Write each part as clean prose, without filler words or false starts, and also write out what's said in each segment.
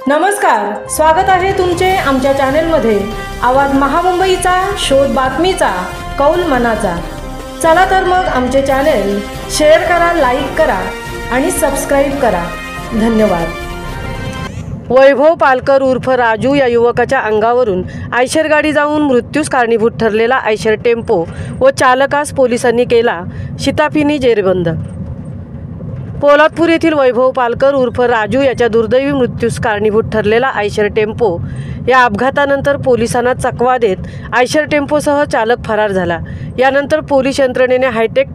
नमस्कार, स्वागत आहे तुमचे आमच्या चॅनलमध्ये। आवाज महामुंबईचा, शोध बातमीचा, कौल मनाचा। चला तर मग आमचे चॅनल शेअर करा, लाईक करा आणि सबस्क्राइब करा। धन्यवाद। वैभव पालकर उर्फ राजू या युवकाच्या अंगावरून आयशर गाडी जाऊन मृत्यूस कारणीभूत ठरलेला आयशर टेम्पो व चालकास पोलिसांनी केला शिताफीने जेरबंद। पोलादपूर येथील वैभव पालकर उर्फ राजू याच्या दुर्दैवी मृत्यूस कारणीभूत ठरलेला आयशर टेम्पो या अपघातानंतर पोलिसांना चकवा देत आयशर टेम्पोसह चालक फरार झाला। यानंतर पोलीस यंत्रणेने हायटेक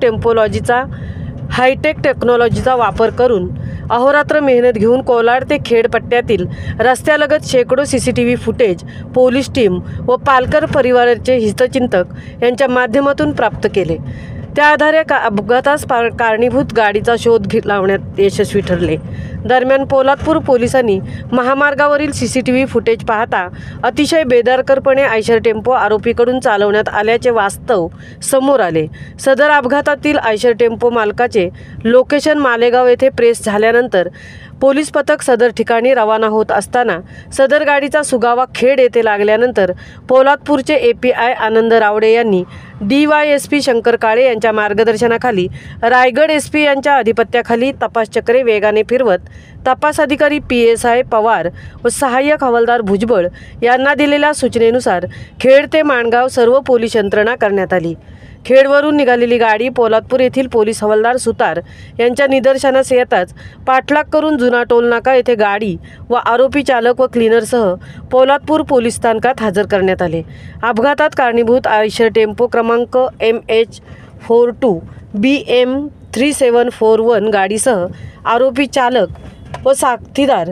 टेक्नॉलॉजीचा वापर करून अहोरात्र मेहनत घेऊन कोलाड ते खेड पट्ट्यातील रस्त्यालगत शेकडो CCTV फुटेज पोलीस टीम व पालकर परिवाराचे हितचिंतक यांच्या माध्यमातून प्राप्त केले। त्या आधारे अपघातास कारणीभूत गाडीचा शोध लावण्यात यशस्वी ठरले। दरम्यान पोलादपूर पोलिसांनी महामार्गावरील CCTV फुटेज पाहता अतिशय बेदरकारपणे आयशर टेम्पो आरोपीकडून चालवण्यात आल्याचे वास्तव समोर आले। सदर अपघातातील आयशर टेम्पो मालकाचे लोकेशन मालेगाव येथे प्रेस झाल्यानंतर पोलीस पथक सदर ठिकाणी रवाना होत असताना सदर गाडीचा सुगावा खेड येथे लागल्यानंतर पोलादपूरचे API आनंद रावडे यांनी DYSP शंकर काळे यांच्या मार्गदर्शनाखाली रायगड SP यांच्या अधिपत्याखाली तपासचक्रे वेगाने फिरवत तपास अधिकारी PSI पवार व सहाय्यक हवालदार भुजबळ यांना दिलेल्या सूचनेनुसार खेड ते माणगाव सर्व पोलीस यंत्रणा करण्यात आली। खेडवरून निघालेली गाडी पोलादपूर येथील पोलीस हवालदार सुतार यांच्या निदर्शनास येताच पाठलाग करून जुना टोलनाका येथे गाडी व आरोपी चालक व क्लीनरसह पोलादपूर पोलीस स्थानकात हजर करण्यात आले। अपघातात कारणीभूत आयशर टेम्पो क्रमांक MH42 BM 3741 गाडीसह आरोपी चालक व साथीदार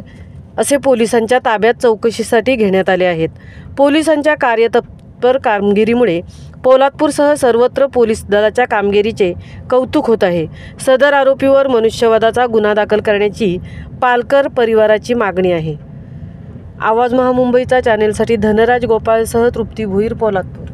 असे पोलिसांच्या ताब्यात चौकशीसाठी घेण्यात आले आहेत। पोलिसांच्या कार्यतत्पर कामगिरीमुळे पोलादपूरसह सर्वत्र पोलीस दलाच्या कामगिरीचे कौतुक होत आहे। सदर आरोपीवर मनुष्यवधाचा गुन्हा दाखल करण्याची पालकर परिवाराची मागणी आहे। आवाज महामुंबईचा चॅनेलसाठी धनराज गोपाळसह तृप्ती भुईर, पोलादपूर।